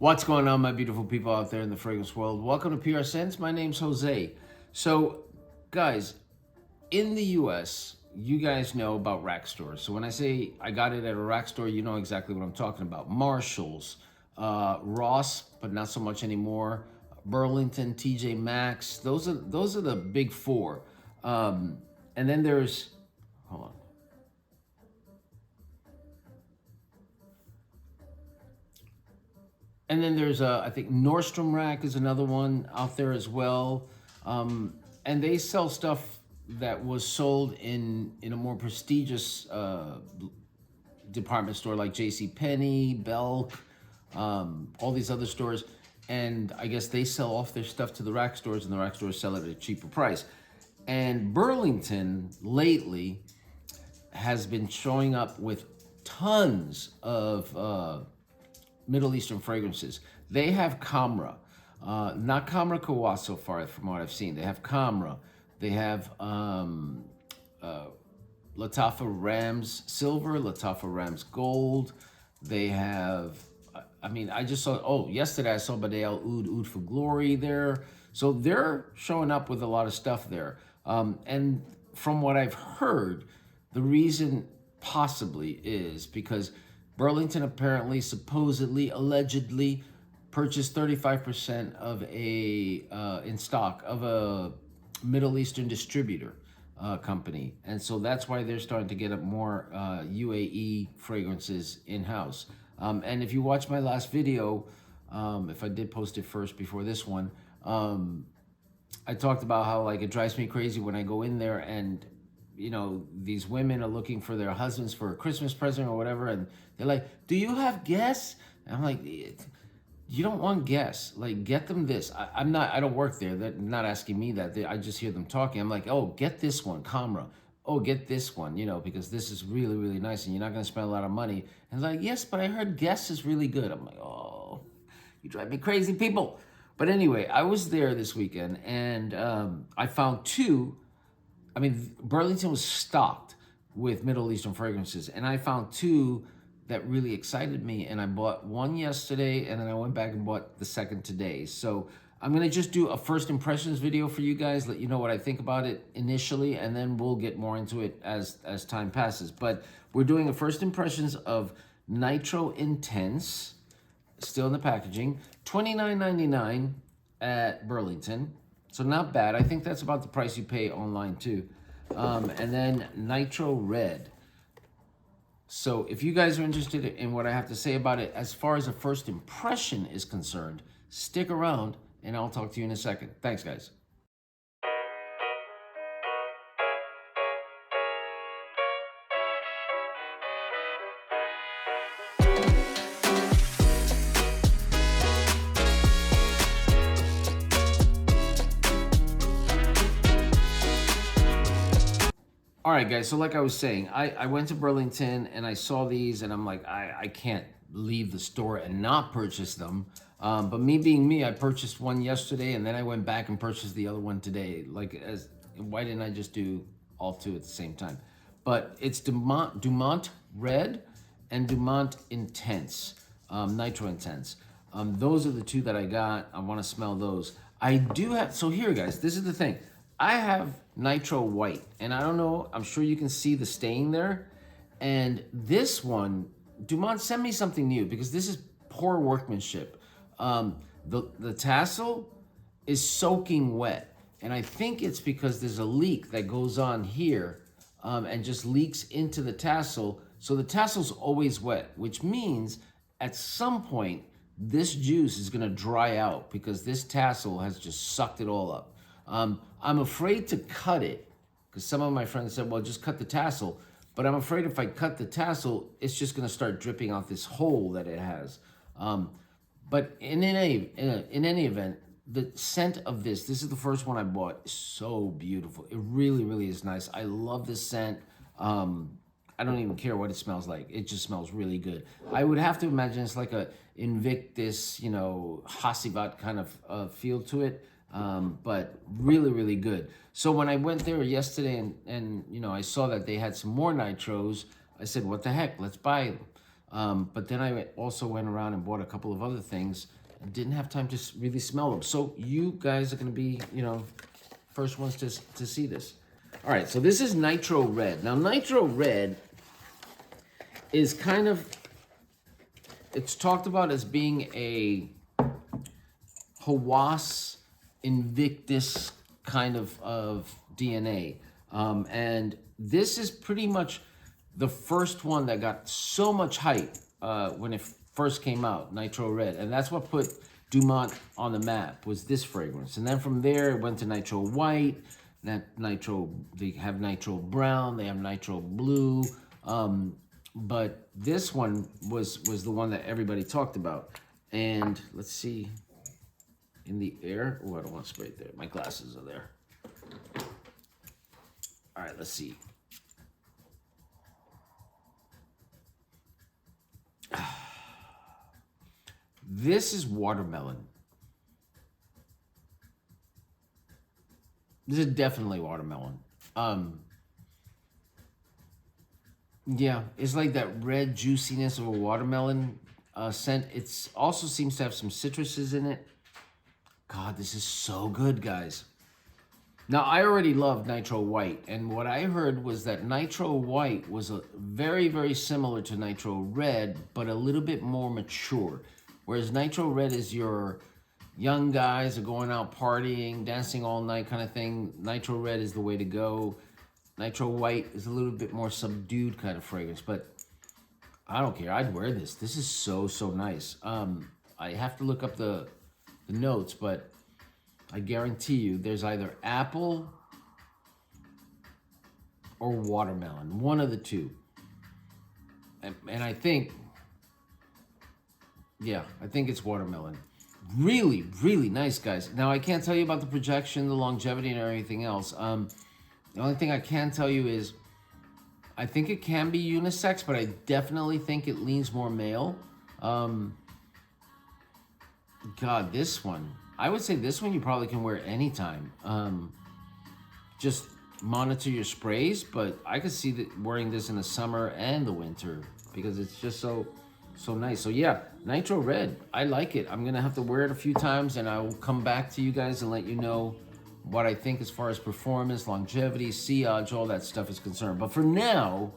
What's going on, my beautiful people out there in the fragrance world? Welcome to PR Sense. My name's Jose. So, guys, in the US, you guys know about rack stores. So when I say I got it at a rack store, you know exactly what I'm talking about. Marshalls, Ross, but not so much anymore. Burlington, TJ Maxx. Those are the big four. And then there's, hold on. And then there's, I think Nordstrom Rack is another one out there as well. And they sell stuff that was sold in a more prestigious department store like JCPenney, Belk, all these other stores. And I guess they sell off their stuff to the rack stores, and the rack stores sell it at a cheaper price. And Burlington lately has been showing up with tons of Middle Eastern fragrances. They have Kamra, not Kamra Kawa so far from what I've seen. They have Kamra. They have Lattafa Rams Silver, Lattafa Rams Gold. They have, I mean, I just saw, yesterday I saw Badal Oud for Glory there. So they're showing up with a lot of stuff there. And from what I've heard, the reason possibly is because Burlington apparently, supposedly, allegedly purchased 35% of in stock of a Middle Eastern distributor company. And so that's why they're starting to get up more UAE fragrances in-house. And if you watch my last video, if I did post it first before this one, I talked about how like it drives me crazy when I go in there and these women are looking for their husbands for a Christmas present or whatever, and they're like, do you have guests? And I'm like, you don't want guests. Like, get them this. I don't work there. They're not asking me that. I just hear them talking. I'm like, oh, get this one, Kamra. Oh, get this one, because this is really, really nice, and you're not going to spend a lot of money. And like, yes, but I heard Guess is really good. I'm like, oh, you drive me crazy, people. But anyway, I was there this weekend, and I found two. I mean, Burlington was stocked with Middle Eastern fragrances, and I found two that really excited me, and I bought one yesterday, and then I went back and bought the second today. So I'm gonna just do a first impressions video for you guys, let you know what I think about it initially, and then we'll get more into it as time passes. But we're doing a first impressions of Nitro Intense, still in the packaging, $29.99 at Burlington. So not bad. I think that's about the price you pay online too. And then Nitro Red. So if you guys are interested in what I have to say about it, as far as a first impression is concerned, stick around and I'll talk to you in a second. Thanks, guys. All right, guys, so like I was saying, I went to Burlington and I saw these and I'm like, I can't leave the store and not purchase them. But me being me, I purchased one yesterday and then I went back and purchased the other one today. Why didn't I just do all two at the same time? But it's Dumont Red and Dumont Intense, Nitro Intense. Those are the two that I got. I want to smell those. I do have, so here, guys, this is the thing. I have Nitro White, and I don't know, I'm sure you can see the stain there. And this one, Dumont, send me something new because this is poor workmanship. The tassel is soaking wet, and I think it's because there's a leak that goes on here and just leaks into the tassel. So the tassel's always wet, which means at some point, this juice is gonna dry out because this tassel has just sucked it all up. I'm afraid to cut it because some of my friends said, well, just cut the tassel. But I'm afraid if I cut the tassel, it's just going to start dripping out this hole that it has. But in any event, the scent of this is the first one I bought, is so beautiful. It really, really is nice. I love this scent. I don't even care what it smells like. It just smells really good. I would have to imagine it's like a Invictus, Hasivat kind of feel to it. But really, really good. So when I went there yesterday and I saw that they had some more nitros, I said, what the heck, let's buy them. But then I also went around and bought a couple of other things and didn't have time to really smell them. So you guys are going to be, first ones to see this. All right, so this is Nitro Red. Now, Nitro Red is kind of, it's talked about as being a Hawass Invictus kind of DNA. And this is pretty much the first one that got so much hype when it first came out, Nitro Red. And that's what put Dumont on the map, was this fragrance. And then from there, it went to Nitro White, they have Nitro Brown, they have Nitro Blue. But this one was the one that everybody talked about. And let's see, in the air. Oh, I don't want to spray it there. My glasses are there. All right, let's see. This is watermelon. This is definitely watermelon. Yeah, it's like that red juiciness of a watermelon scent. It also seems to have some citruses in it. God, this is so good, guys. Now, I already loved Nitro White, and what I heard was that Nitro White was very, very similar to Nitro Red, but a little bit more mature. Whereas Nitro Red is your young guys are going out partying, dancing all night kind of thing. Nitro Red is the way to go. Nitro White is a little bit more subdued kind of fragrance, but I don't care. I'd wear this. This is so, so nice. I have to look up the notes, but I guarantee you there's either apple or watermelon, one of the two. And I think, yeah, I think it's watermelon. Really, really nice, guys. Now, I can't tell you about the projection, the longevity, and everything else. The only thing I can tell you is I think it can be unisex, but I definitely think it leans more male. God, this one. I would say this one you probably can wear anytime. Just monitor your sprays, but I could see wearing this in the summer and the winter because it's just so nice. So yeah, Nitro Red, I like it. I'm gonna have to wear it a few times and I will come back to you guys and let you know what I think as far as performance, longevity, sillage, all that stuff is concerned. But for now,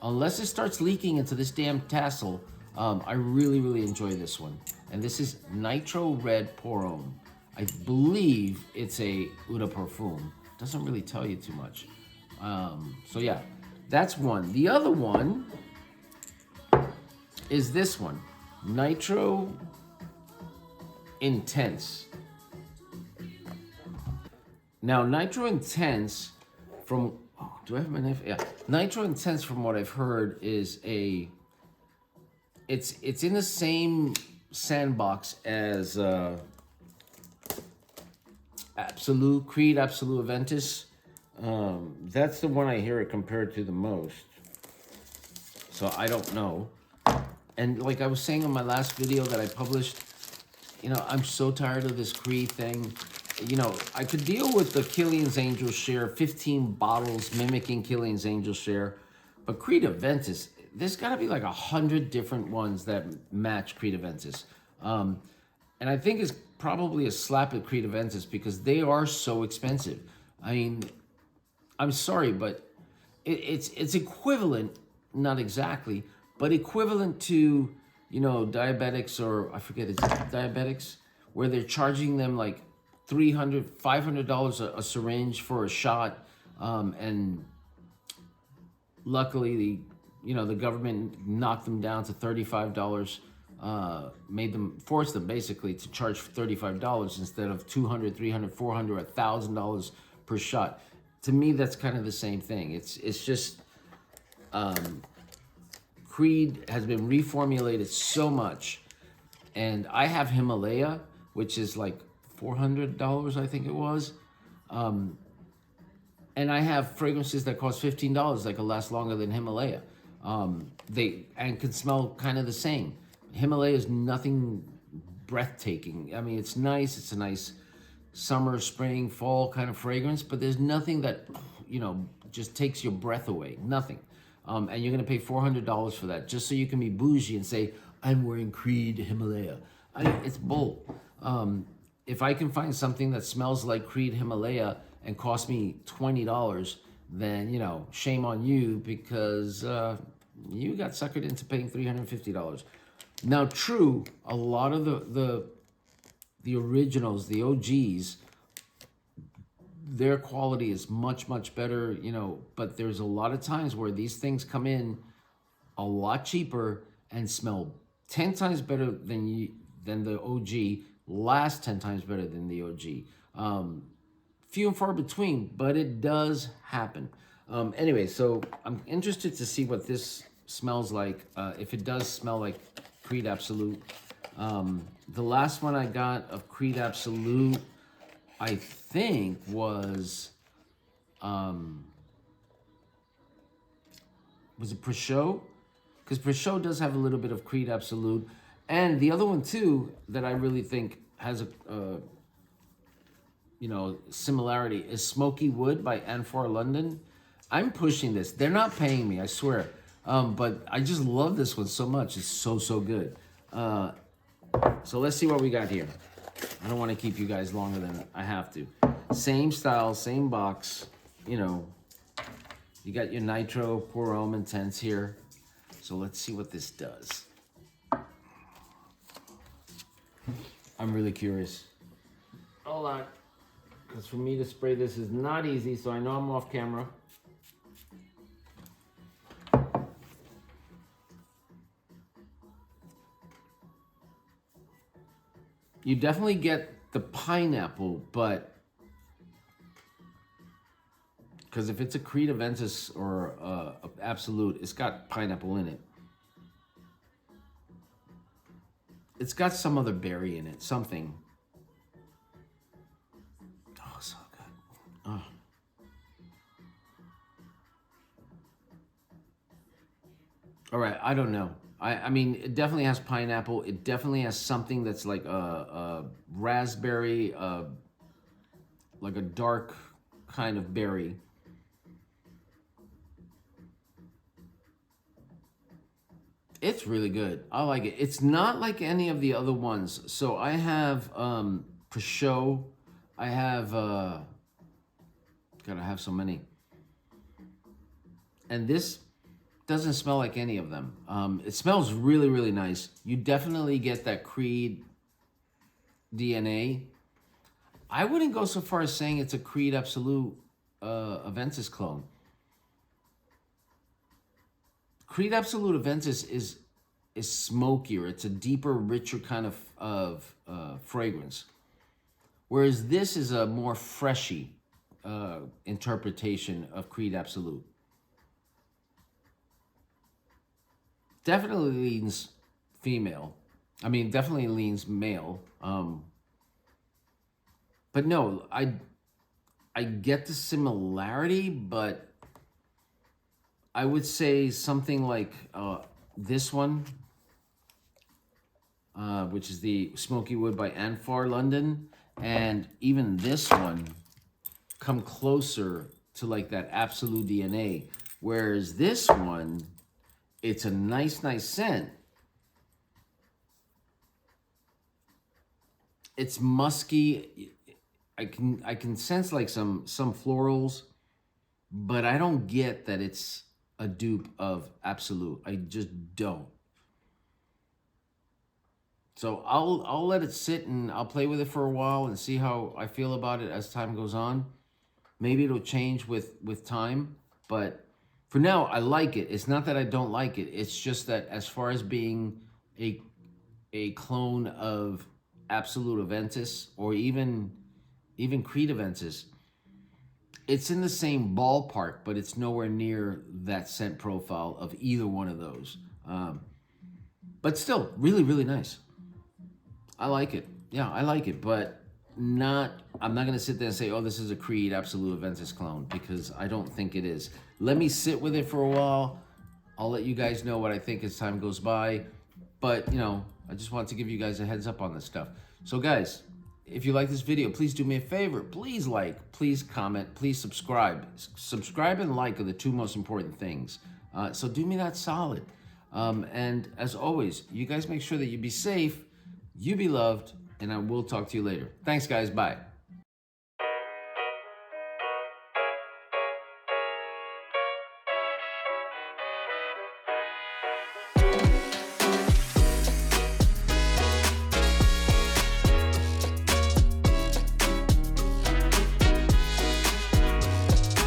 unless it starts leaking into this damn tassel, I really, really enjoy this one. And this is Nitro Red Pour Homme. I believe it's a Eau de Parfum. Doesn't really tell you too much. So yeah, that's one. The other one is this one, Nitro Intense. Now, Nitro Intense, from, oh, do I have my knife? Yeah, Nitro Intense, from what I've heard, is it's in the same sandbox as Creed Absolute Aventus. That's the one I hear it compared to the most. So I don't know. And like I was saying in my last video that I published, I'm so tired of this Creed thing. I could deal with the Killian's Angel Share, 15 bottles mimicking Killian's Angel Share, but Creed Aventus, there's got to be like 100 different ones that match Creed Aventus. And I think it's probably a slap at Creed Aventus because they are so expensive. I mean, I'm sorry, but it's equivalent, not exactly, but equivalent to, diabetics, or I forget, it's diabetics, where they're charging them like $300, $500 a syringe for a shot, and luckily the government knocked them down to $35, forced them basically to charge $35 instead of $200, $300, $400, $1,000 per shot. To me, that's kind of the same thing. It's just Creed has been reformulated so much, and I have Himalaya, which is like $400, I think it was, and I have fragrances that cost $15 that could last longer than Himalaya. They can smell kind of the same. Himalaya is nothing breathtaking. I mean, it's nice. It's a nice summer, spring, fall kind of fragrance, but there's nothing that just takes your breath away. Nothing. and you're gonna pay $400 for that just so you can be bougie and say, I'm wearing Creed Himalaya. It's bull. If I can find something that smells like Creed Himalaya and costs me $20, then, you know, shame on you, because you got suckered into paying $350. Now, true, a lot of the originals, the OGs, their quality is much, much better, you know, but there's a lot of times where these things come in a lot cheaper and smell 10 times better than the OG, last 10 times better than the OG. Few and far between, but it does happen. Anyway, so I'm interested to see what this smells like, if it does smell like Creed Absolute. The last one I got of Creed Absolute, I think was it Peugeot? Because Peugeot does have a little bit of Creed Absolute. And the other one too that I really think has a you know, similarity is Smoky Wood by Anfar London. I'm pushing this. They're not paying me, I swear. But I just love this one so much. It's so, so good. So let's see what we got here. I don't want to keep you guys longer than I have to. Same style, same box. You know, you got your Nitro Pour Homme Intense here. So let's see what this does. I'm really curious. Hold on. Because for me to spray this is not easy, so I know I'm off camera. You definitely get the pineapple, but because if it's a Creed Aventus or a Absolute, it's got pineapple in it. It's got some other berry in it, something. Oh, so good. Oh. All right, I don't know. I mean, it definitely has pineapple. It definitely has something that's like a raspberry, like a dark kind of berry. It's really good. I like it. It's not like any of the other ones. So I have Peugeot. I have, gotta have so many. And this doesn't smell like any of them. It smells really, really nice. You definitely get that Creed DNA. I wouldn't go so far as saying it's a Creed Absolute Aventus clone. Creed Absolute Aventus is smokier. It's a deeper, richer kind of fragrance. Whereas this is a more freshy interpretation of Creed Absolute. Definitely leans female. I mean, definitely leans male. But no, I get the similarity, but I would say something like this one, which is the Smoky Wood by Anfar London, and even this one come closer to like that Absolute DNA, whereas this one, it's a nice scent. It's musky. I can sense like some florals, but I don't get that it's a dupe of Absolute. I just don't. So I'll let it sit and I'll play with it for a while and see how I feel about it as time goes on. Maybe it'll change with time, but for now, I like it. It's not that I don't like it. It's just that as far as being a clone of Absolute Aventus or even Creed Aventus, it's in the same ballpark, but it's nowhere near that scent profile of either one of those. But still, really, really nice. I like it. Yeah, I like it, but I'm not going to sit there and say, oh, this is a Creed Absolute Aventus clone, because I don't think it is. Let me sit with it for a while. I'll let you guys know what I think as time goes by. But, you know, I just want to give you guys a heads up on this stuff. So, guys, if you like this video, please do me a favor. Please like, please comment, please subscribe. Subscribe and like are the two most important things. So do me that solid. And as always, you guys make sure that you be safe, you be loved, and I will talk to you later. Thanks, guys. Bye.